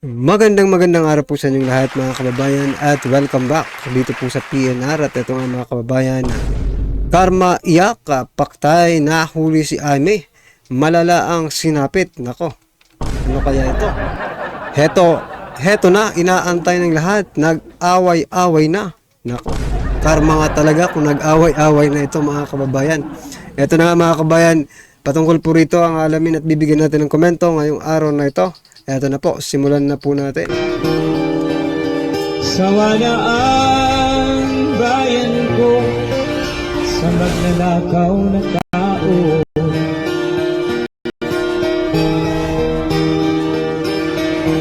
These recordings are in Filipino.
Magandang araw po sa inyong lahat mga kababayan at welcome back dito po sa PNR. At ito nga mga kababayan, Karma iyak, paktay, nahuli si Amy, malala ang sinapit. Nako, ano kaya ito? Heto na, inaantay ng lahat, nag-away-away na. Nako, karma nga talaga kung nag-away-away na ito mga kababayan. Ito na nga mga kababayan, patungkol po rito ang alamin at bibigyan natin ng komento ngayong araw na ito. Eto na po, simulan na po natin. Sawa na ang bayan ko sa magnanakaw na tao.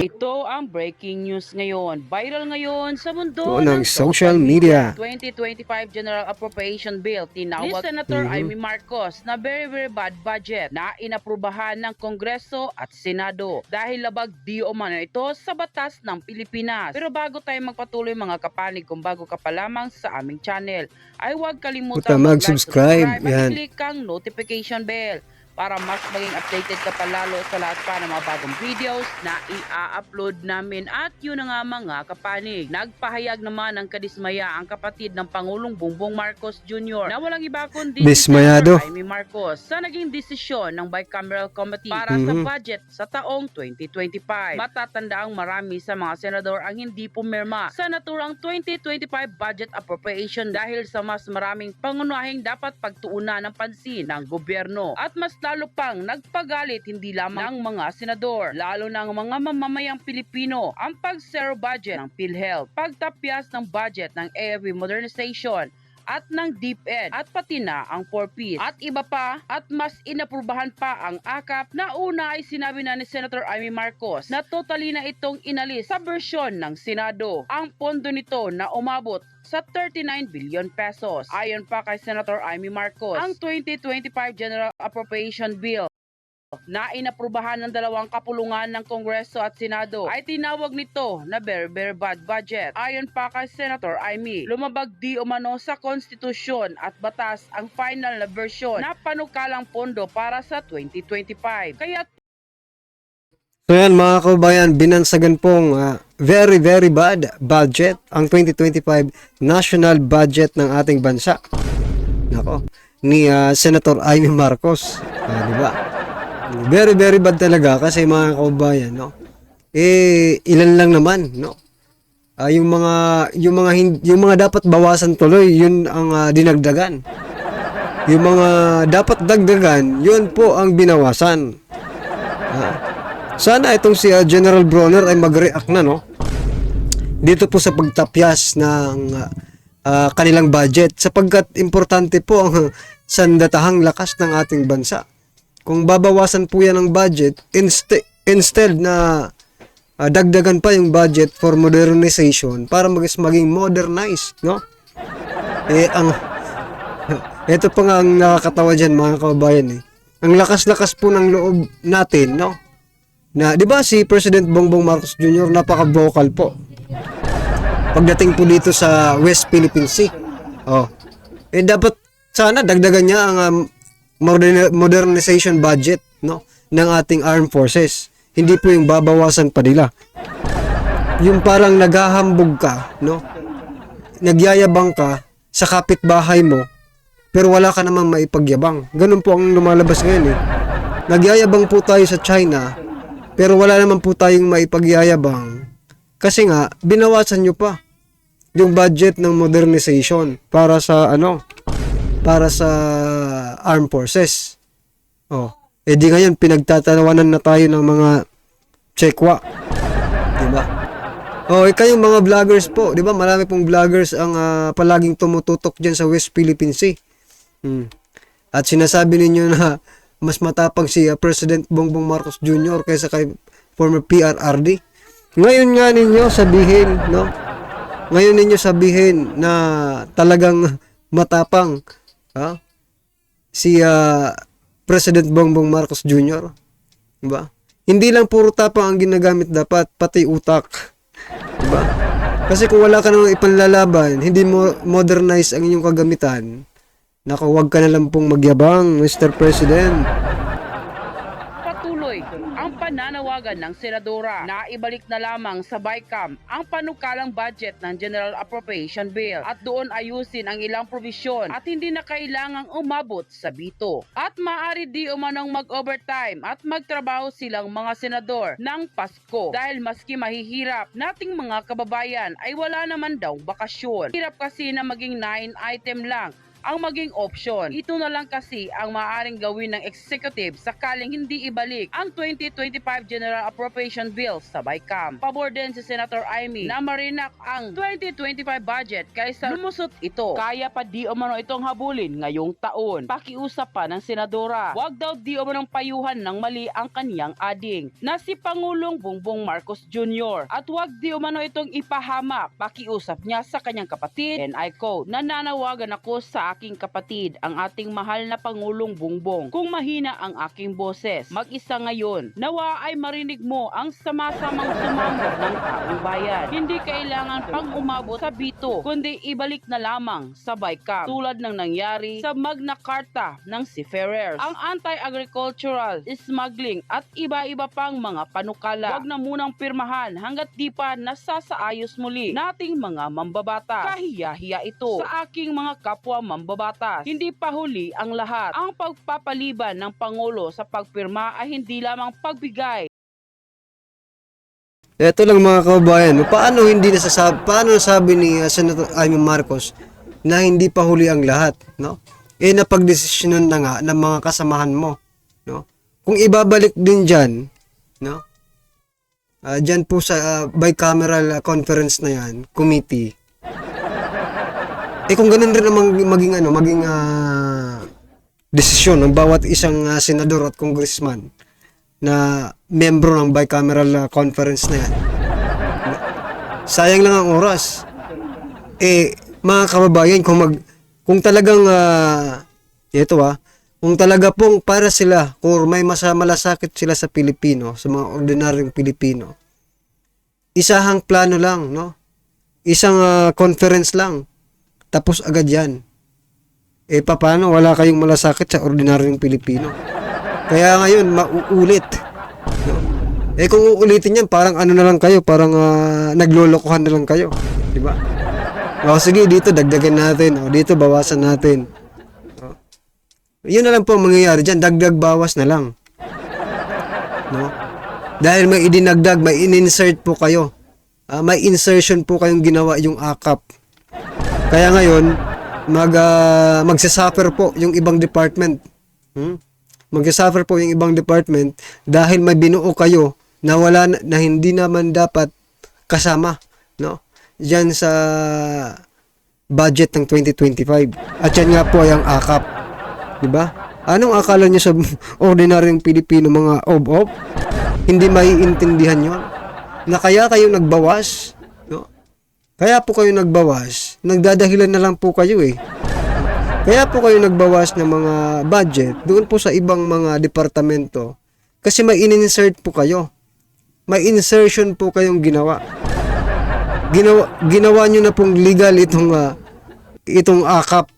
Ito ang breaking news ngayon. Viral ngayon sa mundo ng social media. 2025 General Appropriation Bill tinawag ni Senator Amy Marcos na very bad budget na inaprubahan ng Kongreso at Senado dahil labag di umano ito sa batas ng Pilipinas. Pero bago tayo magpatuloy mga kapanig, kung bago ka pa lamang sa aming channel, ay huwag kalimutan mag-subscribe at click ang notification bell para mas maging updated ka pa lalo sa lahat pa ng mga bagong videos na i-upload namin. At yun na nga mga kapanig, nagpahayag naman ng kadismaya ang kapatid ng Pangulong Bongbong Marcos Jr. na walang iba kundi Dismayado si Amy Marcos sa naging desisyon ng Bicameral Committee para sa budget sa taong 2025. Matatandaang marami sa mga senador ang hindi pumirma sa naturang 2025 budget appropriation dahil sa mas maraming pangunahing dapat pagtuunan ng pansin ng gobyerno. At mas lalo pang nagpagalit hindi lamang ng mga senador, lalo ng mga mamamayang Pilipino ang pag-zero budget ng PhilHealth, pagtapyas ng budget ng AFP modernization at ng DepEd at pati na ang 4Ps at iba pa, at mas inaprubahan pa ang AKAP na una ay sinabi na ni Senator Amy Marcos na totally na itong inalis sa bersyon ng Senado ang pondo nito na umabot sa 39 billion pesos. Ayon pa kay Senator Amy Marcos, ang 2025 General Appropriation Bill na inaprubahan ng dalawang kapulungan ng Kongreso at Senado ay tinawag nito na very bad budget. Ayon pa kay Senator Amy, lumabag di umano sa konstitusyon at batas ang final na version na panukalang pondo para sa 2025. Kaya So yan mga kababayan, binansagan pong very bad budget ang 2025 national budget ng ating bansa. Nako, ni Senator Amy Marcos. Diba? Very bad talaga kasi mga kababayan, no? Ilan lang naman, no? Yung mga dapat bawasan tuloy, yun ang dinagdagan. Yung mga dapat dagdagan, yun po ang binawasan. Sana itong si General Bronner ay mag-react na, no? Dito po sa pagtapyas ng kanilang budget sapagkat importante po ang sandatahang lakas ng ating bansa. Kung babawasan po yan ng budget, instead na dagdagan pa yung budget for modernization para maging modernized, no? Ito pa nga ang nakakatawa dyan mga kababayan, eh. Ang lakas-lakas po ng loob natin, no? Na, di ba si President Bongbong Marcos Jr. napaka-vocal po pagdating po dito sa West Philippine Sea. Dapat sana dagdagan niya ang modernization budget, no, ng ating armed forces. Hindi po yung babawasan pa nila. Yung parang naghahambog ka, no? Nagyayabang ka sa kapitbahay mo pero wala ka namang maipagyabang. Ganun po ang lumalabas ngayon, eh. Nagyayabang po tayo sa China pero wala naman po tayong maipagyayabang kasi nga binawasan nyo pa yung budget ng modernization para sa armed forces. Di ngayon pinagtatawanan na tayo ng mga tsekwa. Diba? Kayong mga vloggers po, diba? Marami pong vloggers ang palaging tumututok dyan sa West Philippine Sea. At sinasabi ninyo na mas matapang si President Bongbong Marcos Jr. kaysa kay former PRRD. Ngayon nga ninyo sabihin, no? Ngayon ninyo sabihin na talagang matapang si President Bongbong Marcos Jr. Diba? Hindi lang puro tapang ang ginagamit dapat, pati utak. Diba? Kasi kung wala ka nang ipanlalaban, hindi mo modernize ang inyong kagamitan, naku, huwag ka na lang pong magyabang, Mr. President. patuloy ang pananaw panawagan ng senadora na ibalik na lamang sa BICAM ang panukalang budget ng General Appropriation Bill at doon ayusin ang ilang probisyon at hindi na kailangang umabot sa bito. At maaari di umanong mag-overtime at magtrabaho silang mga senador ng Pasko dahil maski mahihirap nating mga kababayan ay wala naman daw bakasyon. Hirap kasi na maging 9 item lang ang maging option. Ito na lang kasi ang maaaring gawin ng executive sakaling hindi ibalik ang 2025 General Appropriation Bill sa BICAM. Pabor din si Senator Amy na marinak ang 2025 budget kaysa lumusot ito. Kaya pa di umano itong habulin ngayong taon. Pakiusap pa ng senadora, wag daw di umanong payuhan ng mali ang kaniyang ading na si Pangulong Bongbong Marcos Jr. At wag di umano itong ipahamak. Pakiusap niya sa kanyang kapatid, and I quote, nananawagan ako sa aking kapatid, ang ating mahal na Pangulong Bongbong. Kung mahina ang aking boses, mag-isa ngayon, nawa ay marinig mo ang sama-samang sumambot ng taong bayan. Hindi kailangan pang umabot sa bito, kundi ibalik na lamang sa BICAM, tulad ng nangyari sa Magna Carta ng Seafarers. Ang anti-agricultural smuggling at iba-iba pang mga panukala, wag na munang pirmahan hanggat di pa nasasaayos muli nating mga mambabatas. Kahiya-hiya ito sa aking mga kapwa mambabatas. Hindi pa huli ang lahat. Ang pagpapaliban ng Pangulo sa pagpirma ay hindi lamang pagbigay. Ito lang mga kababayan, paano nasabi ni Senator Amy Marcos na hindi pa huli ang lahat, no? Napagdesisyonan na nga ng mga kasamahan mo, no? Kung ibabalik din diyan, no? Diyan po sa bicameral conference na yan, committee. Kung ganun rin ang maging desisyon ng bawat isang senador at congressman na membro ng bicameral conference na yan, sayang lang ang oras. Mga kababayan, kung talagang kung talaga pong para sila, kung may malasakit sila sa Pilipino, sa mga ordinaryong Pilipino, isahang plano lang, no? Isang conference lang, tapos agad yan. Paano wala kayong malasakit sa ordinaryong Pilipino? Kaya ngayon, mauulit. No? Kung uulitin yan, parang ano na lang kayo, parang naglolokohan na lang kayo. Diba? Sige, dito dagdagan natin. Dito bawasan natin. Yun na lang po ang mangyayari dyan. Dagdag bawas na lang. No? Dahil may idinagdag, may in-insert po kayo. May insertion po kayong ginawa yung akap. Kaya ngayon, magsasuffer po yung ibang department. Magsasuffer po yung ibang department dahil may binuo kayo na na hindi naman dapat kasama, no? Diyan sa budget ng 2025. At yan nga po ay ang akap. 'Di ba? Anong akala niyo sa ordinaryong Pilipino, mga ob-ob? Hindi maiintindihan 'yon. Na kaya kayo nagbawas, no? Kaya po kayo nagbawas, nagdadahilan na lang po kayo Kaya po kayo nagbawas ng mga budget doon po sa ibang mga departamento kasi may in-insert po kayo. May insertion po kayong ginawa. Ginawa nyo na pong legal itong akap.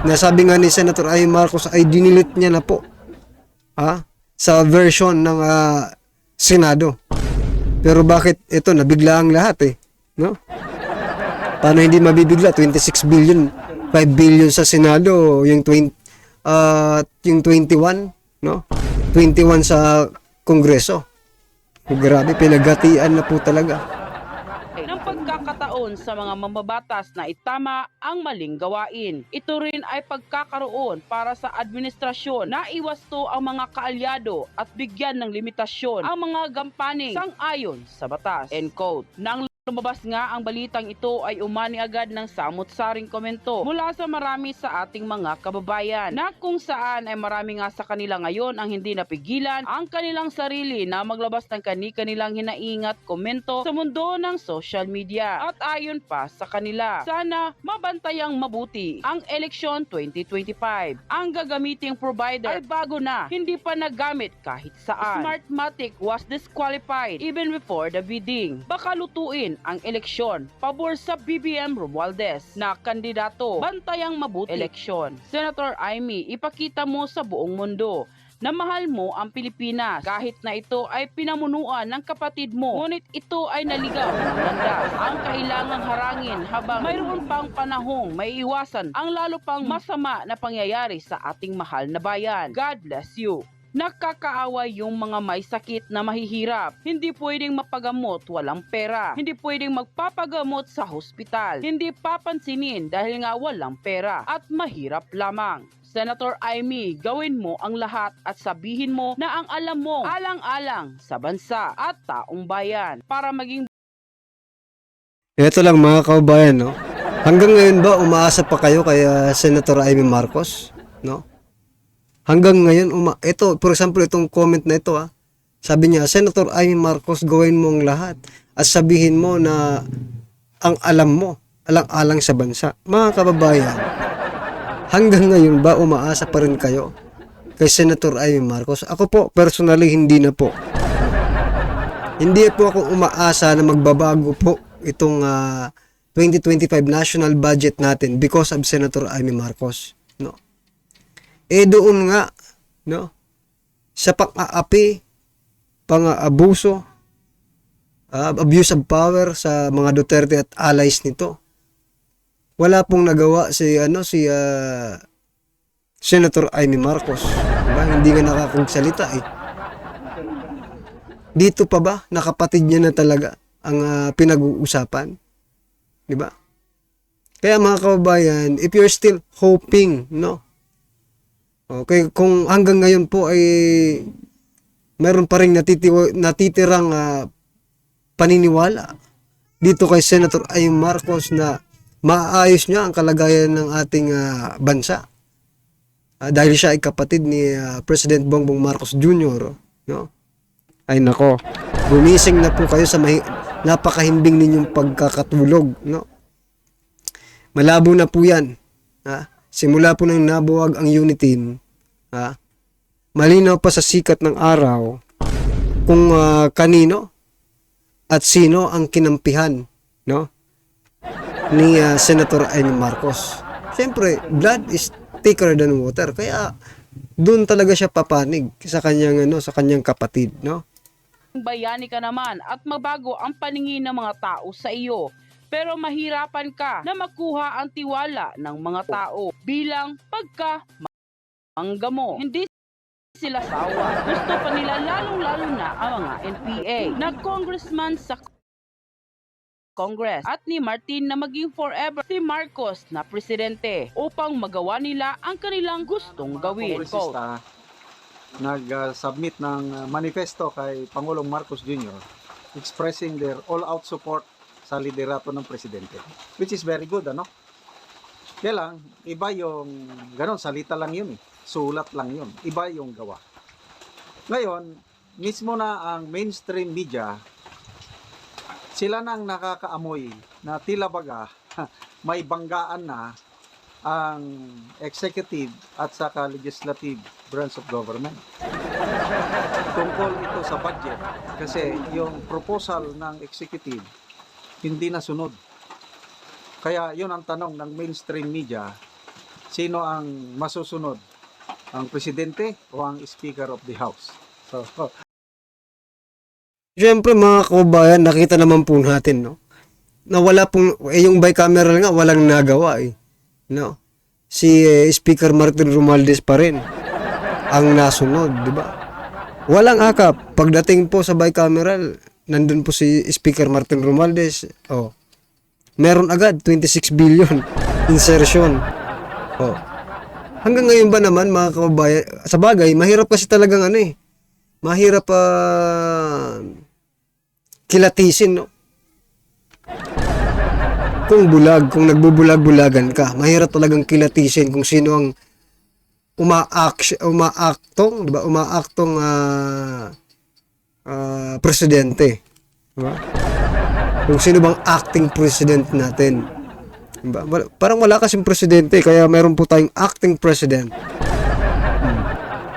Nasabi nga ni Senator Amy Marcos ay dinilit niya na po sa version ng Senado. Pero bakit ito nabigla ang lahat no? Paano hindi mabibigla? 26 billion, 5 billion sa Senado, yung 21, no? 21 sa Kongreso. Grabe, pinagatian na po talaga. Ng pagkakataon sa mga mambabatas na itama ang maling gawain. Ito rin ay pagkakaroon para sa administrasyon na iwasto ang mga kaalyado at bigyan ng limitasyon ang mga gampaning sang-ayon sa batas. End quote. Nang lumabas nga ang balitang ito ay umani agad ng samut-saring komento mula sa marami sa ating mga kababayan na kung saan ay marami nga sa kanila ngayon ang hindi napigilan ang kanilang sarili na maglabas ng kanilang hinaingat komento sa mundo ng social media. At ayon pa sa kanila, sana mabantayang mabuti ang eleksyon 2025. Ang gagamiting provider ay bago na, hindi pa nagamit kahit saan. Smartmatic was disqualified even before the bidding. Baka lutuin ang eleksyon pabor sa BBM Romualdez na kandidato. Bantayang mabuti eleksyon. Senator Amy, ipakita mo sa buong mundo na mahal mo ang Pilipinas kahit na ito ay pinamunuan ng kapatid mo, ngunit ito ay naligaw ng landas. Ang kailangang harangin habang mayroon pang panahong maiiwasan ang lalo pang masama na pangyayari sa ating mahal na bayan. God bless you. Nakakaawa yung mga may sakit na mahihirap. Hindi pwedeng mapagamot walang pera. Hindi pwedeng magpapagamot sa hospital. Hindi papansinin dahil nga walang pera at mahirap lamang. Senator Amy, gawin mo ang lahat at sabihin mo na ang alam mo alang-alang sa bansa at taong bayan para maging Ito lang mga kaubayan, no? Hanggang ngayon ba umaasa pa kayo kay Senator Amy Marcos, no? Hanggang ngayon, ito, for example, itong comment na ito, sabi niya, Senator Amy Marcos, gawin mo ang lahat at sabihin mo na ang alam mo, alang-alang sa bansa. Mga kababayan, hanggang ngayon ba umaasa pa rin kayo kay Senator Amy Marcos? Ako po, personally, hindi na po. Hindi po ako umaasa na magbabago po itong 2025 national budget natin because of Senator Amy Marcos, no? Doon nga, no, sa pang-aapi, pang-abuso, abuse of power sa mga Duterte at allies nito, wala pong nagawa si Senator Amy Marcos. Diba? Hindi nga nakakagsalita eh. Dito pa ba nakapatid niya na talaga ang pinag-uusapan? Diba? Kaya mga kababayan, if you're still hoping, no, okay, kung hanggang ngayon po ay meron pa rin natitirang paniniwala dito kay Senator Amy Marcos na maayos niya ang kalagayan ng ating bansa dahil siya ay kapatid ni President Bongbong Marcos Jr., no? Ay nako, gumising na po kayo sa napakahimbing ninyong pagkakatulog, no? Malabo na po yan, ha? Simula po nang nabuwag ang Uniteam, malinaw pa sa sikat ng araw kung kanino at sino ang kinampihan, no, ni Senator Amy Marcos. Siyempre, blood is thicker than water. Kaya doon talaga siya papanig sa kanyang kapatid, no? bayani ka naman at mabago ang paningin ng mga tao sa iyo. Pero mahirapan ka na makuha ang tiwala ng mga tao bilang pagkamangga mo. Hindi sila sawa. Gusto pa nila lalong-lalo na ang mga NPA na congressman sa Congress at ni Martin na maging forever si Marcos na presidente upang magawa nila ang kanilang gustong gawin. Kongresista nag-submit ng manifesto kay Pangulong Marcos Jr. expressing their all-out support sa liderato ng presidente, which is very good, ano? Kaya lang, iba yung ganon, salita lang yun, sulat lang yun, iba yung gawa. Ngayon, mismo na ang mainstream media, sila nang nakakaamoy na tila baga may banggaan na ang executive at saka legislative branch of government tungkol ito sa budget, kasi yung proposal ng executive hindi nasunod. Kaya yun ang tanong ng mainstream media, sino ang masusunod? Ang presidente o ang Speaker of the House? So, Siyempre mga kababayan, nakita naman po natin, no, na wala pong, yung bicameral nga walang nagawa no. Si Speaker Martin Romualdez pa rin ang nasunod, di ba? Walang akap. Pagdating po sa bicameral, nandun po si Speaker Martin Romualdez, meron agad 26 billion insertion. Hanggang ngayon ba naman mga kababayan, sa bagay, mahirap kasi talagang mahirap kilatisin, no? Kung nagbubulag-bulagan ka, mahirap talagang kilatisin kung sino ang umaaktong, diba? Umaaktong presidente, diba? Kung sino bang acting president natin, diba? Parang wala kasing presidente, kaya meron po tayong acting president.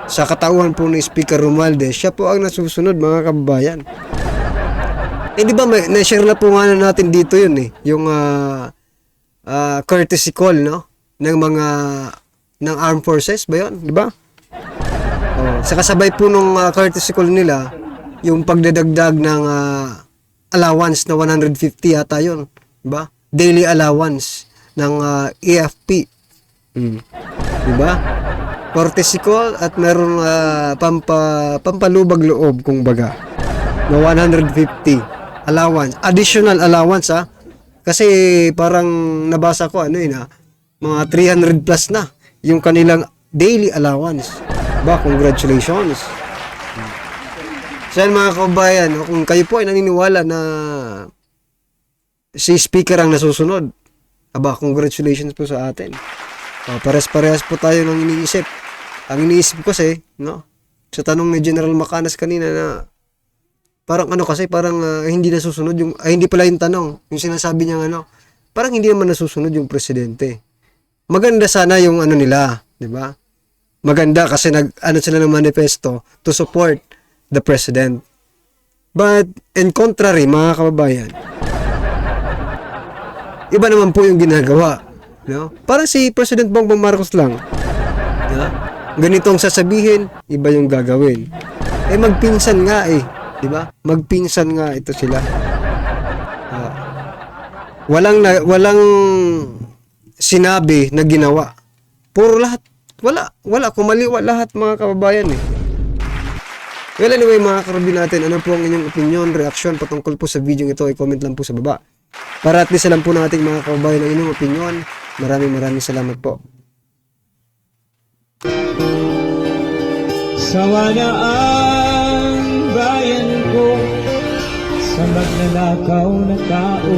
Sa katauhan po ni Speaker Romualdez, siya po ang nasusunod, mga kababayan. Di ba na-share na po nga natin dito yun yung courtesy call, no, ng armed forces ba yun, di ba? Oh, sa kasabay po nung courtesy call nila, yung pagdadagdag ng allowance na 150 yata yun. Diba? Daily allowance ng EFP. Diba? Courtesy call at meron pampalubag loob kung baga na 150 allowance. Additional allowance kasi parang nabasa ko mga 300 plus na yung kanilang daily allowance. Ba, congratulations. So yan mga kabayan, kung kayo po ay naniniwala na si speaker ang nasusunod, congratulations po sa atin. Pares-parehas po tayo ng iniisip. Ang iniisip ko kasi, sa tanong ni General Macanas kanina na parang hindi nasusunod hindi pala yung tanong, yung sinasabi niya parang hindi naman nasusunod yung presidente. Maganda sana yung nila, di ba? Maganda kasi sila ng manifesto to support the president. But in contrary, mga kababayan, iba naman po yung ginagawa. Parang si President Bongbong Marcos lang. Ganito ang sasabihin, iba yung gagawin. Magpinsan nga di ba? Magpinsan nga ito sila. Walang sinabi na ginawa. Puro lahat. Wala. Kumaliwa lahat mga kababayan Well, anyway mga karabi natin, ano po ang inyong opinion, reaksyon patungkol po sa video ito, i-comment lang po sa baba. Para at least alam po nating mga kababayan ang inyong opinion. Maraming salamat po. Sawa na ang bayan ko sa magnanakaw na tao.